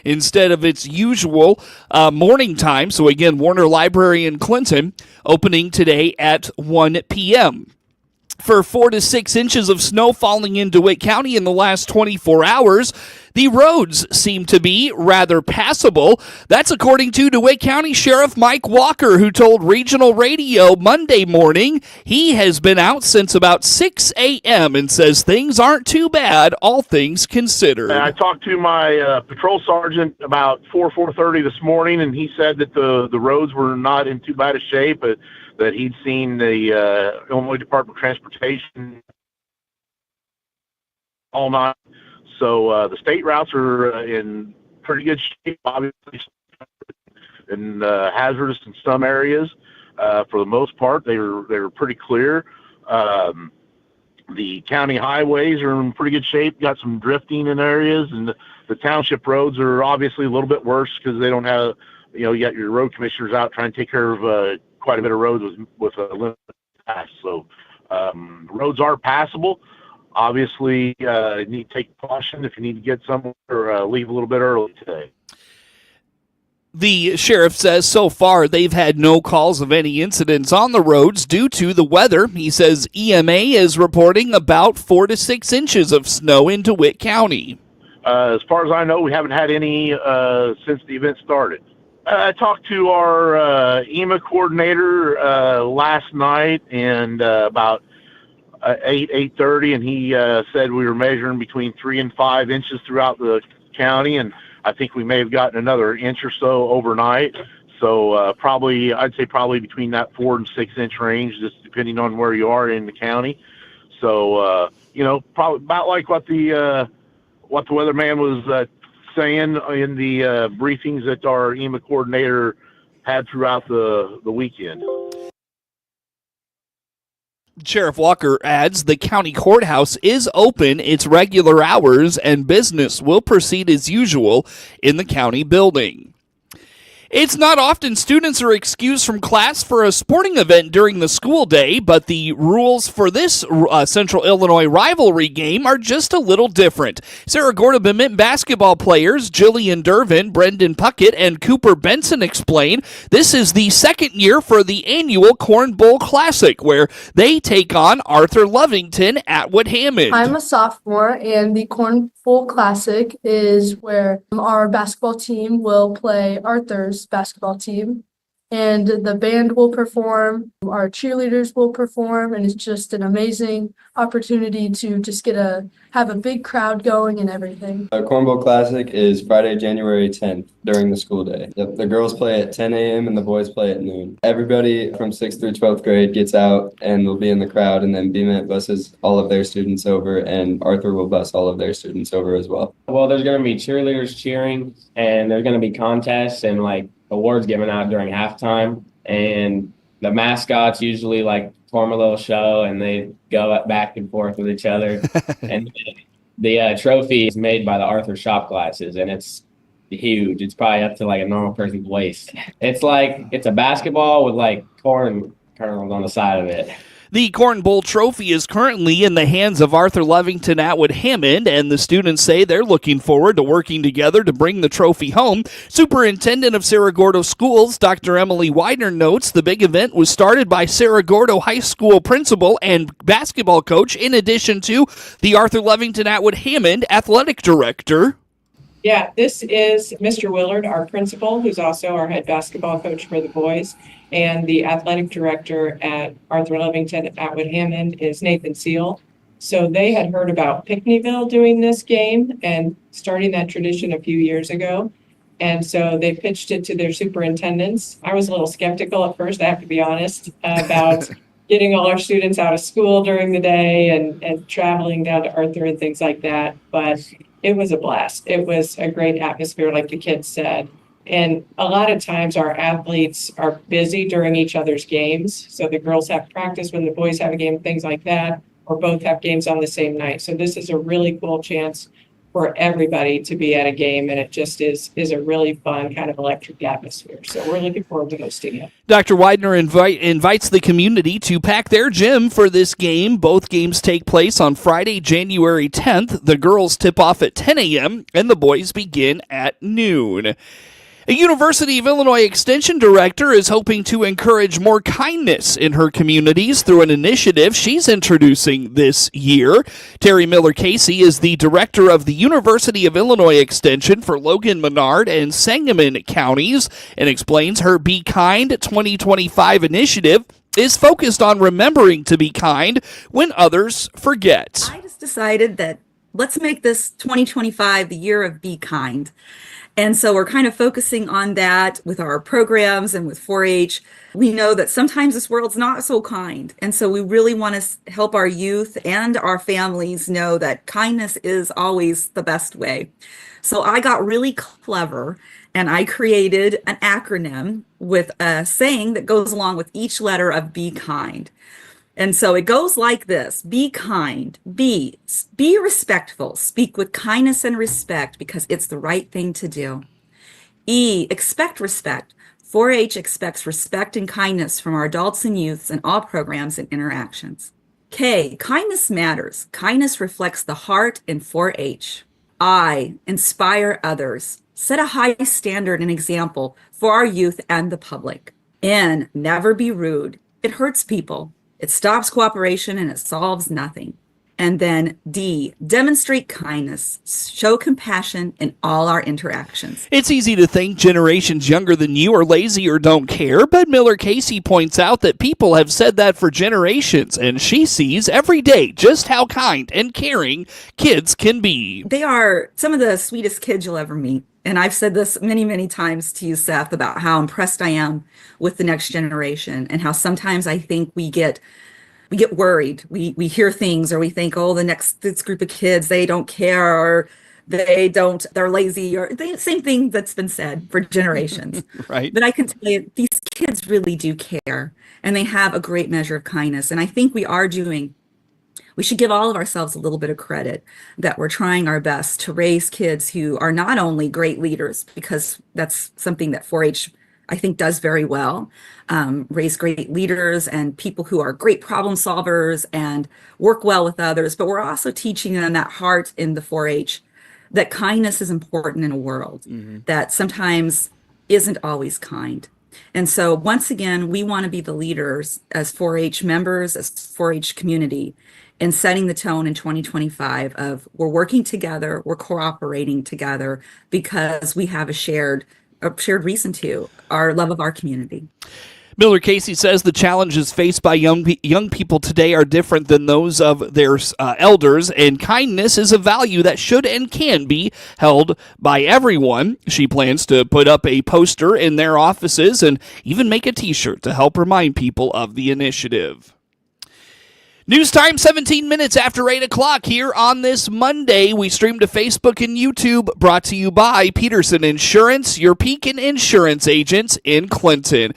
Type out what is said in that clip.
instead of its usual morning time. So again, Warner Library in Clinton opening today at 1 p.m. For 4 to 6 inches of snow falling in DeWitt County in the last 24 hours, the roads seem to be rather passable. That's according to DeWitt County Sheriff Mike Walker, who told Regional Radio Monday morning he has been out since about 6 a.m. and says things aren't too bad, all things considered. I talked to my patrol sergeant about 4:30 this morning, and he said that the roads were not in too bad a shape, but that he'd seen the Illinois Department of Transportation all night. So the state routes are in pretty good shape, obviously, and hazardous in some areas. For the most part, they were pretty clear. The county highways are in pretty good shape. Got some drifting in areas, and the township roads are obviously a little bit worse because they don't have, you got your road commissioners out trying to take care of quite a bit of roads with a limited pass. So roads are passable. Obviously, you need to take caution if you need to get somewhere or leave a little bit early today. The sheriff says so far they've had no calls of any incidents on the roads due to the weather. He says EMA is reporting about 4 to 6 inches of snow in DeWitt County. As far as I know, we haven't had any since the event started. I talked to our EMA coordinator last night and about 8:30, and he said we were measuring between 3 and 5 inches throughout the county, and I think we may have gotten another inch or so overnight. So I'd say probably between that 4 and 6 inch range, just depending on where you are in the county. So probably about like what the weatherman was saying in the briefings that our EMA coordinator had throughout the weekend. Sheriff Walker adds the county courthouse is open its regular hours and business will proceed as usual in the county building. It's not often students are excused from class for a sporting event during the school day, but the rules for this Central Illinois rivalry game are just a little different. Cerro Gordo Bement basketball players Jillian Dervin, Brendan Puckett, and Cooper Benson explain this is the second year for the annual Corn Bowl Classic, where they take on Arthur Lovington Atwood Hammond. I'm a sophomore, and the Corn Bowl Classic is where our basketball team will play Arthur's basketball team, and the band will perform, our cheerleaders will perform, and it's just an amazing opportunity to just have a big crowd going and everything. Our Corn Bowl Classic is Friday, January 10th during the school day. The girls play at 10 a.m. and the boys play at noon. Everybody from 6th through 12th grade gets out and will be in the crowd, and then BMET buses all of their students over, and Arthur will bus all of their students over as well. Well, there's going to be cheerleaders cheering, and there's going to be contests and awards given out during halftime, and the mascots usually form a little show and they go back and forth with each other. And the trophy is made by the Arthur shop glasses, and it's huge. It's probably up to a normal person's waist. It's a basketball with corn kernels on the side of it. The Corn Bowl trophy is currently in the hands of Arthur Lovington Atwood Hammond, and the students say they're looking forward to working together to bring the trophy home. Superintendent of Cerro Gordo Schools, Dr. Emily Widener, notes the big event was started by Cerro Gordo High School principal and basketball coach, in addition to the Arthur Lovington Atwood Hammond athletic director. Yeah, this is Mr. Willard, our principal, who's also our head basketball coach for the boys. And the athletic director at Arthur Lovington Atwood Hammond is Nathan Seal. So they had heard about Pinckneyville doing this game and starting that tradition a few years ago. And so they pitched it to their superintendents. I was a little skeptical at first, I have to be honest, about getting all our students out of school during the day and traveling down to Arthur and things like that. But it was a blast. It was a great atmosphere, like the kids said. And a lot of times our athletes are busy during each other's games. So the girls have practice when the boys have a game, things like that, or both have games on the same night. So this is a really cool chance for for everybody to be at a game, and it just is a really fun kind of electric atmosphere. So we're looking forward to hosting it. Dr. Widener invites the community to pack their gym for this game. Both games take place on Friday, January 10th. The girls tip off at 10 a.m. and the boys begin at noon. A University of Illinois Extension Director is hoping to encourage more kindness in her communities through an initiative she's introducing this year. Terry Miller-Casey is the director of the University of Illinois Extension for Logan, Menard, and Sangamon counties and explains her Be Kind 2025 initiative is focused on remembering to be kind when others forget. I just decided that let's make this 2025 the year of Be Kind. And so we're kind of focusing on that with our programs and with 4-H. We know that sometimes this world's not so kind. And so we really want to help our youth and our families know that kindness is always the best way. So I got really clever and I created an acronym with a saying that goes along with each letter of Be Kind. And so it goes like this: be kind, be respectful, speak with kindness and respect because it's the right thing to do. E, expect respect. 4-H expects respect and kindness from our adults and youths in all programs and interactions. K, kindness matters. Kindness reflects the heart in 4-H. I, inspire others. Set a high standard and example for our youth and the public. N, never be rude. It hurts people. It stops cooperation and it solves nothing. And then D, demonstrate kindness, show compassion in all our interactions. It's easy to think generations younger than you are lazy or don't care, but Miller-Casey points out that people have said that for generations, and she sees every day just how kind and caring kids can be. They are some of the sweetest kids you'll ever meet. And I've said this many, many times to you, Seth, about how impressed I am with the next generation and how sometimes I think we get worried. We hear things or we think, oh, this group of kids, they don't care or they're lazy or same thing that's been said for generations. Right. But I can tell you, these kids really do care and they have a great measure of kindness. And I think we should give all of ourselves a little bit of credit that we're trying our best to raise kids who are not only great leaders, because that's something that 4-H I think does very well, raise great leaders and people who are great problem solvers and work well with others, but we're also teaching them that heart in the 4-H, that kindness is important in a world that sometimes isn't always kind. And so once again, we want to be the leaders as 4-H members, as 4-H community, in setting the tone in 2025 of we're working together, we're cooperating together because we have a shared reason to, our love of our community. Miller-Casey says the challenges faced by young people today are different than those of their elders, and kindness is a value that should and can be held by everyone. She plans to put up a poster in their offices and even make a t-shirt to help remind people of the initiative. News time, 17 minutes after 8 o'clock here on this Monday. We stream to Facebook and YouTube, brought to you by Peterson Insurance, your Pekin Insurance agents in Clinton.